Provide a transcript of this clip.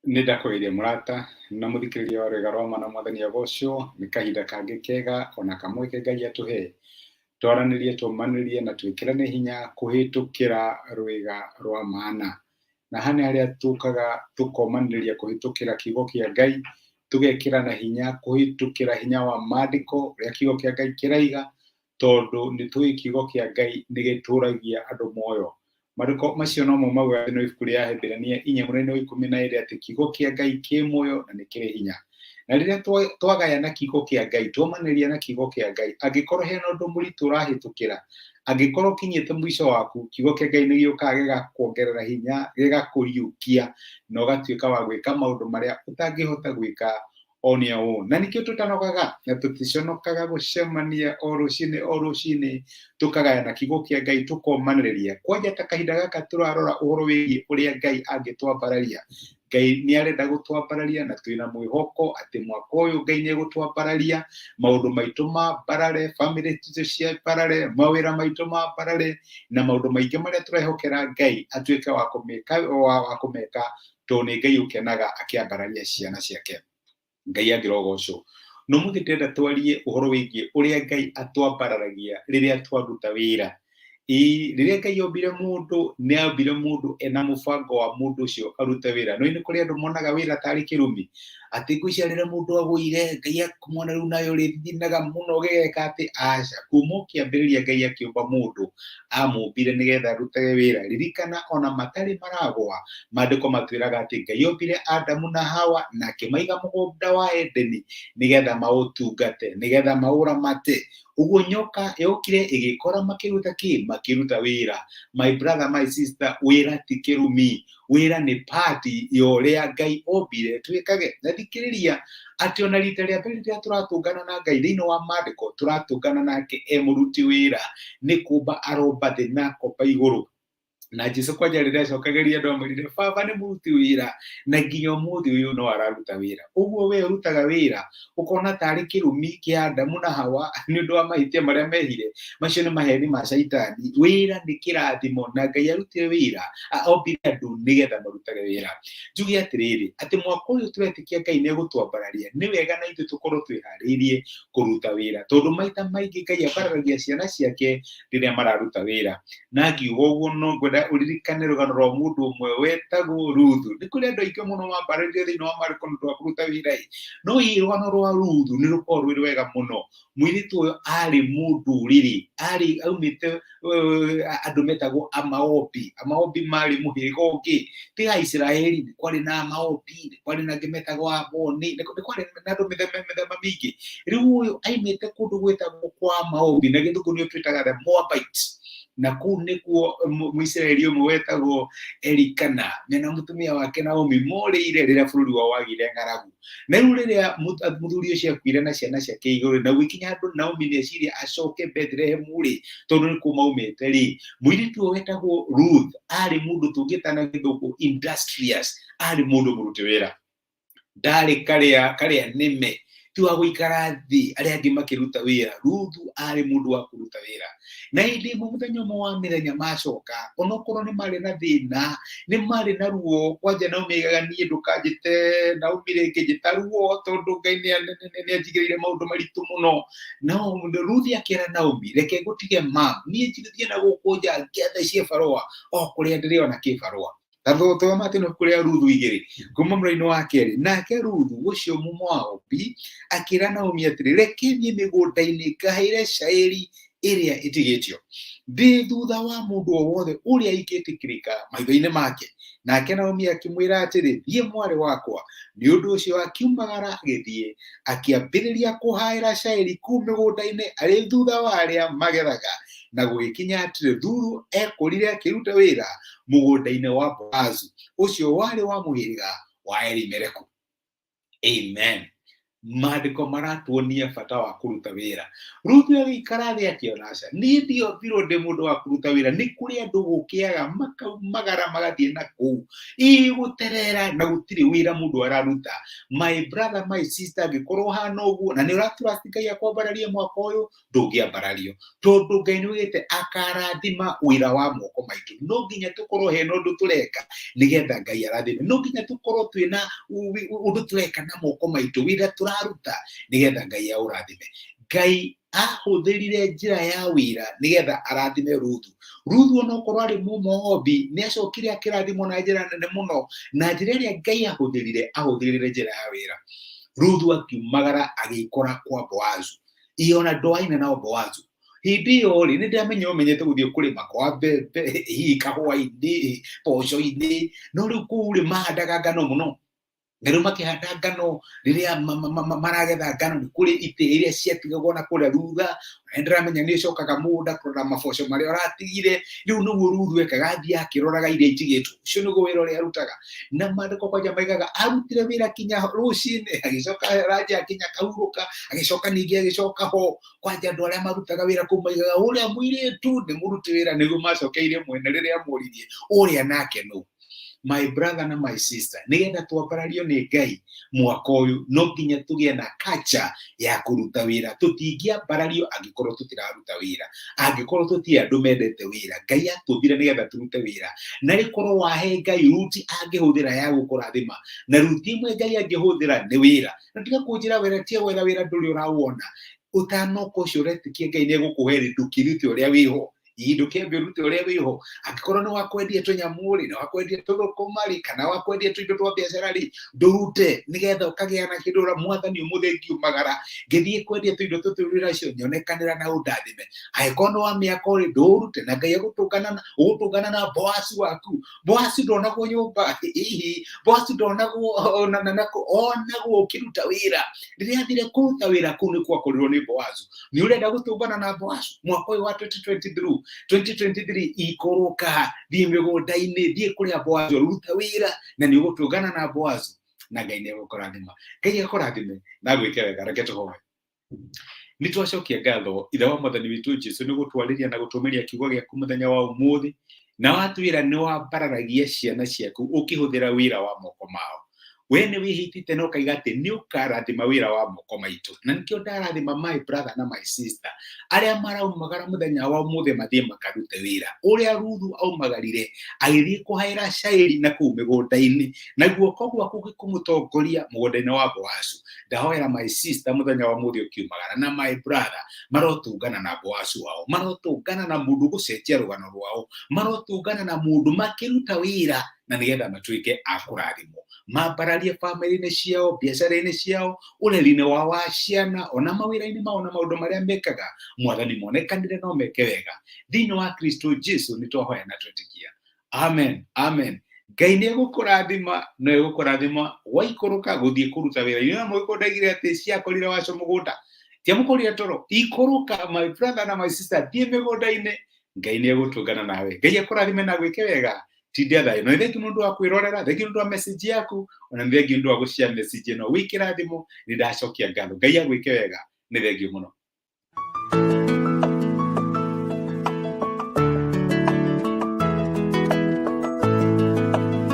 Nindakwĩria mũrata na mũthikĩrĩria wa rwĩga rwa mana mwathani agocwo nĩ kahinda kangĩ kega ona kamwe ke Ngai atũhe twaranĩrie tũmanĩrie na twĩkĩrane hinya kũhĩtũkĩra rwĩga rwa mana, na nĩ harĩa tũkaga tũkomanĩrĩria kũhĩtũkĩra kiugo kĩa Ngai, tũgekĩrana hinya kũhĩtũkĩra hinya wa maandĩko ũrĩa kiugo kĩa Ngai kĩraiga, tondũ nĩtũĩ kiugo kĩa Ngai nĩgĩtũragia andũ muoyo. Maandĩko macio no mo mauga no ibuku rĩa Ahĩbĩrania 4:12 atĩ kiugo kĩa Ngai kĩ muoyo na nĩ kĩrĩ hinya. Na rĩrĩa twagayana kiugo kĩa Ngai, twomanĩrĩria na kiugo kĩa Ngai, angĩkorwo hena ũndũ mũritũ ũrahĩtũkĩra, angĩkorwo ũkinyĩte mũico waku, kiugo kĩa Ngai nĩgĩũkaga gĩgakuongerera hinya, gĩgakũriũkia na ũgatuĩka wa gwĩka maũndũ marĩa ũtangĩhota gwĩka on your own. Na nĩkĩo tũtanogaga na tũticonokaga gũcemania o rũciinĩ tũkagayana kiugo kĩa Ngai tũkomanĩrĩria. Kwanja ta kahinda gaka tũrarora ũhoro wĩgiĩ ũrĩa Ngai angĩtwambararia. Ngai nĩ arenda gũtwambararia na twĩna mwĩhoko atĩ mwaka ũyũ Ngai nĩ egũtwambararia, maũndũ maitũ mambarare, family citũ ciambarare, mawĩra maitũ mambarare, na maũndũ maingĩ marĩa tũrehokera Ngai atuĩke wa kũmeka, tondũ nĩ Ngai ũkenaga akĩambararia ciana ciake. Ngai angĩrogocwo. No mũthĩ ndĩrenda twarie ũhoro wĩgiĩ ũrĩa Ngai atwambararagia rĩrĩa twaruta wĩra. Rĩrĩa Ngai ombire mũndũ, nĩ ombire mũndũ ena mũbango wa mũndũ ũcio arute wĩra. No nĩ kũrĩ andũ monaga wĩra tarĩ kĩrumi, atĩ ngwĩciria rĩrĩa mũndũ agũire Ngai akamwona rĩu nawe ũrĩthinaga mũno ũgeka atĩ aca. Kuma o kĩambĩrĩria Ngai akĩũmba mũndũ, amũmbire nĩgetha arutage wĩra. Ririkana ona matarĩ maragwa, maandĩko matwĩraga atĩ Ngai ombire Adamu na Hawa na akĩmaiga mũgũnda wa Edeni nĩgetha maũtungate, nĩgetha maũramate. Ũguo nyoka yokire ĩgĩkora makĩruta kĩ? Makĩruta wĩra. My brother, my sister, wĩra ti kĩrumi. Wĩra nĩ part ya ũrĩa Ngai ombire twĩkage. Na thikĩrĩria atĩ ona rita rĩa mbere rĩrĩa tũratũngana na Ngai thĩinĩ wa maandĩko, tũratũngana nake mũruti wĩra. Nĩ kũmba aromba thĩ na akomba igũrũ. Na Jesũ kwanja rĩrĩa acokagĩria andũ amwĩrire baba nĩ mũruti wĩra na nginya ũmũthĩ ũyũ no araruta wĩra. Ũguo we ũrutaga wĩra ũkona tarĩ kĩrumi kĩa Adamu na Hawa nĩ ũndũ wa mahĩtia marĩa mehire. Macio nĩ maheni ma Caitani. Wĩra nĩ kĩrathimo na Ngai arutire wĩra, ombire andũ nĩgetha marutage wĩra. Njuge atĩrĩrĩ, atĩ mwaka ũyũ tũretĩkia Ngai nĩ egũtwambararia, nĩ wega na ithuĩ tũkorwo twĩharĩirie kũruta wĩra, tondũ maita maingĩ Ngai ambararagia ciana ciake rĩrĩa mararuta wĩra. Na ngiuga ũguo no ngwenda ũririkane rũgano rwa mũndũ ũmwe wetagwo Ruthu. Nĩ kũrĩ andũ aingĩ mũno mambarĩirio thĩinĩ wa maandĩko nĩ ũndũ wa kũruta wĩra, no rũgano rwa Ruthu nĩ rũkoragwo rwĩ rwega mũno. Mũirĩtu ũyũ arĩ mũndũrĩrĩ, aumĩte andũ metagwo Amaobi. Amaobi marĩ mũhĩrĩga ũngĩ, tiga Isiraeli, nĩ kwarĩ na Amaobi, nĩ kwarĩ na angĩ metagwo Amoni, nĩ kwarĩ na andũ mĩthemba mĩingĩ. Rĩu ũyũ aimĩte kũndũ gwĩtagwo kwa Amaobi, na gĩthũngũ nĩo twĩtaga the Moabites. Na kũu nĩkuo Mũisiraeli ũmwe wetagwo Elikana mena mũtumia wake Naomi morĩire rĩrĩa bũrũri wao wagĩire ng'aragu. Na rĩu rĩrĩa mũthuri ũcio akuire na ciana ciake igũrũ, na gũkinya andũ Naomi nĩeciria acoke Bethlehem-rĩ, tondũ nĩkuo maumĩte-rĩ, mũirĩtu ũyũ wetagwo Ruth arĩ mũndũ tũngĩta na gĩthũngũ industrious, arĩ mũndũ mũruti wĩra. Ndarĩ karĩa nĩme ti wa gũikara thĩ arĩa angĩ makĩruta wĩra. Ruthu arĩ mũndũ wa kũruta wĩra. Na hĩndĩ ĩmwe mũthenya ũmwe wa mĩthenya macoka, onokorwo nĩ marĩ na thĩna, nĩ marĩ na ruo, kwanja Naomi augaga niĩ ndũkanjĩte Naomi rĩngĩ njĩta ruo, tondũ Ngai nĩ anjigĩrĩire maũndũ maritũ mũno. No Ruthu akĩra Naomi, reke ngũtige niĩ njigĩthiĩ na gũkũ nja ngĩathaicie barũa o kũrĩa ndĩrĩona kĩbarũa. Tathoma atĩ no kũrĩa Ruthu 2 kuma mũraini wa kerĩ. Nake Ruthu ũcio Mũmoabi akĩra Naomi atĩrĩ, reke thiĩ mĩgũnda-inĩ ngaheire caĩri ĩrĩa ĩtigĩtio. Ndĩ thutha wa mũndũ o wothe ũrĩa ingĩtĩkĩrĩka maitho-inĩ make. Nake Naomi akĩmwĩra atĩrĩ, thiĩ mwarĩ wakwa. Nĩ ũndũ ũcio akiumagara agĩthiĩ, akĩambĩrĩria kũhaĩra caĩri kũu mĩgũnda-inĩ arĩ thutha wa arĩa magethaga. Na gũgĩkinya atĩrĩ, Ruthu ekũrire akĩruta wĩra mũgũnda-inĩ wa Boazu, ũcio warĩ wa mũhĩrĩga wa Elimeleku. Amen. maandiko maratuonia bata wa kuruta wĩra. Ruthu agĩikara thĩ akĩona aca niĩ ndiombirwo ndĩ mũndũ wa kuruta wĩra, nĩ kũrĩ andũ gũkĩaga makaumagara magathiĩ na kũu gũterera na gũtirĩ wĩra mũndũ araruta. My brother, my sister, angĩkorwo hana ũguo na nĩ ũratrust Ngai akwambararie mwaka ũyũ, ndũngĩambarario tondũ Ngai nĩoigĩte akarathima wĩra wa moko maitũ. No nginya tũkorwo hena ũndũ tũreka nĩgetha Ngai arathime. No nginya tũkorwo twĩna ũndũ tũreka na moko maitũ, wĩra tũraruta nĩgetha Ngai aũrathime. Ngai ahũthĩrire njĩra ya wĩra nĩgetha arathime Ruthu. Ruthu onokorwo arĩ mũmohobi nĩ acokire akĩrathimwo na njĩra nene mũno, na njĩra ĩrĩa Ngai ahũthĩrire njĩra ya wĩra. Ruthu akiumagara agĩikora kwa Boazu. Iona ndoaine na Boazu. Hĩndĩ ĩyo rĩ nĩ ndĩramenya ũmenyete gũthiĩ kũrĩma kwa mbembe, hihi kahũa-inĩ, mboco-inĩ, no rĩu kũu rĩ mahandaga ngano mũno. Na rĩu makĩhanda ngano rĩrĩa maragetha ngano nĩ kũrĩ itĩ iria ciatigagwo na kũrĩa thutha. Nĩ ndĩramenya nĩ ũcokaga mũgũnda kũrora maboco marĩa ũratigire. Rĩu nĩguo Ruthu ekaga athiĩ akĩroraga iria itigĩtwo. Ũcio nĩguo wĩra ũrĩa arutaga. Na maandĩko kwanja maigaga arutire wĩra kinya rũcinĩ, agĩcoka ranji akinya akahurũka, agĩcoka ningĩ agĩcoka ho. Kwanja andũ arĩa marutaga wĩra kũu maigaga ũrĩa mũirĩtu nĩ mũruti wĩra, nĩguo macokeire mwene rĩrĩa amũririe ũrĩa nake nũ. My brother na my sister, nĩgetha twambarario nĩ Ngai mwaka ũyũ, no nginya tũgĩe na culture ya kũruta wĩra. Tũtingĩambarario angĩkorwo tũtiraruta wĩra, angĩkorwo tũtirĩ andũ mendete wĩra. Ngai atũmbire nĩgetha tũrute wĩra, na rĩkorwo wahe Ngai ruti angĩhũthĩra ya gũkũrathima, na ruti imwe Ngai angĩhũthĩra nĩ wĩra. Na tiga kũnjĩra wĩra tia gwetha wĩra ndũrĩ ũrawona. Ũtanoka ũcio ũretĩkia Ngai nĩ egũkũhe ndũkĩrute ũrĩa wĩho. Ndũkĩambie ũrute ũrĩa wĩho. Angĩkorwo nĩ wakwendia tũnyamũ rĩ, nĩ wakwendia tũthũkũma rĩ, kana wakwendia tũindo twa biacara rĩ, ndũrute nĩgetha ũkagĩa na kĩndũ ũra Mwathani ũmũthengiumagara. Ngĩthiĩ kwendia tũindo tũtũ wĩra ũcio nyonekanĩra na ũndathime. Angĩkorwo nĩ wa mĩaka rĩ, ndũrute na Ngai ũgũtũngana na Boazu waku. Boazu ndonagwo nyũmba, hihi Boazu ndonagwo onagwo ũkĩruta wĩra. Rĩrĩa athire kũruta wĩra kũu nĩkuo akorirwo nĩ Boazu. Nĩ ũrenda gũtũngana na Boazu mwaka ũyũ wa 2023 ikũrũka, thiĩ mĩgũnda-inĩ, thiĩ kũrĩa Boazu ruta wĩra, na nĩ ũgũtũngana na Boazu na Ngai nĩ egũkũrathima. Ngai akũrathime na gwĩke wega. Reke tũhoe. Nĩ twacokia ngatho Ithe wa Mwathani witũ Jesũ nĩ gũtwarĩria na gũtũmĩria kiugo gĩaku mũthenya wa ũmũthĩ, na watwĩra nĩ wambararagia ciana ciaku ũkĩhũthĩra wĩra wa moko mao. We nĩ wĩhĩtĩte na ũkaiga atĩ nĩ ũkarathima wĩra wa moko maitũ. Na nĩkĩo ndarathima my brother na my sister arĩa maraumagara mũthenya wa ũmũthĩ mathiĩ makarute wĩra. Ũrĩa Ruthu aumagarire agĩthiĩ kũhaĩra caĩri na kũu mĩgũnda-inĩ, na guoko gwaku gĩkũmũtongoria mũgũnda-inĩ wa Boazu. Ndahoera my sister mũthenya wa ũmũthĩ ũkiumagara, na my brother marotũngana na Boazu wao, marotũngana na mũndũ gũcenjia rũgano rwao, marotũngana na mũndũ makĩruta wĩra na nĩgetha matuĩke a kũrathimwo. Mambararie bamĩrĩ-inĩ ciao, biacara-inĩ ciao, ũreri-inĩ wao wa ciana, ona mawĩra-inĩ mao na maũndũ marĩa mekaga. Mwathani monekanire no meke wega. Thĩinĩ wa Kristo Jesũ nĩ twahoya na twĩtĩkia. Amen, amen. Ngai nĩ egũkũrathima, no egũkũrathima waikũrũka gũthiĩ kũruta wĩra. Nĩ mũndũ ndaigire atĩ ciakorire wacio mũgũnda, tiamũkorire toro. Ikũrũka my brother na my sister, thiĩ mĩgũnda-inĩ. Ngai nĩ egũtũngana nawe. Ngai akũrathime na gwĩke wega. Tindia thayo. No thengi mũndũ wa kwĩrorera, thengi mũndũ wa message yaku, ona thengi mũndũ wa gũshare message ĩno. Wĩkĩrathimo nĩ ndacokia ngatho. Ngai agwĩke wega. Nĩ thengi mũno.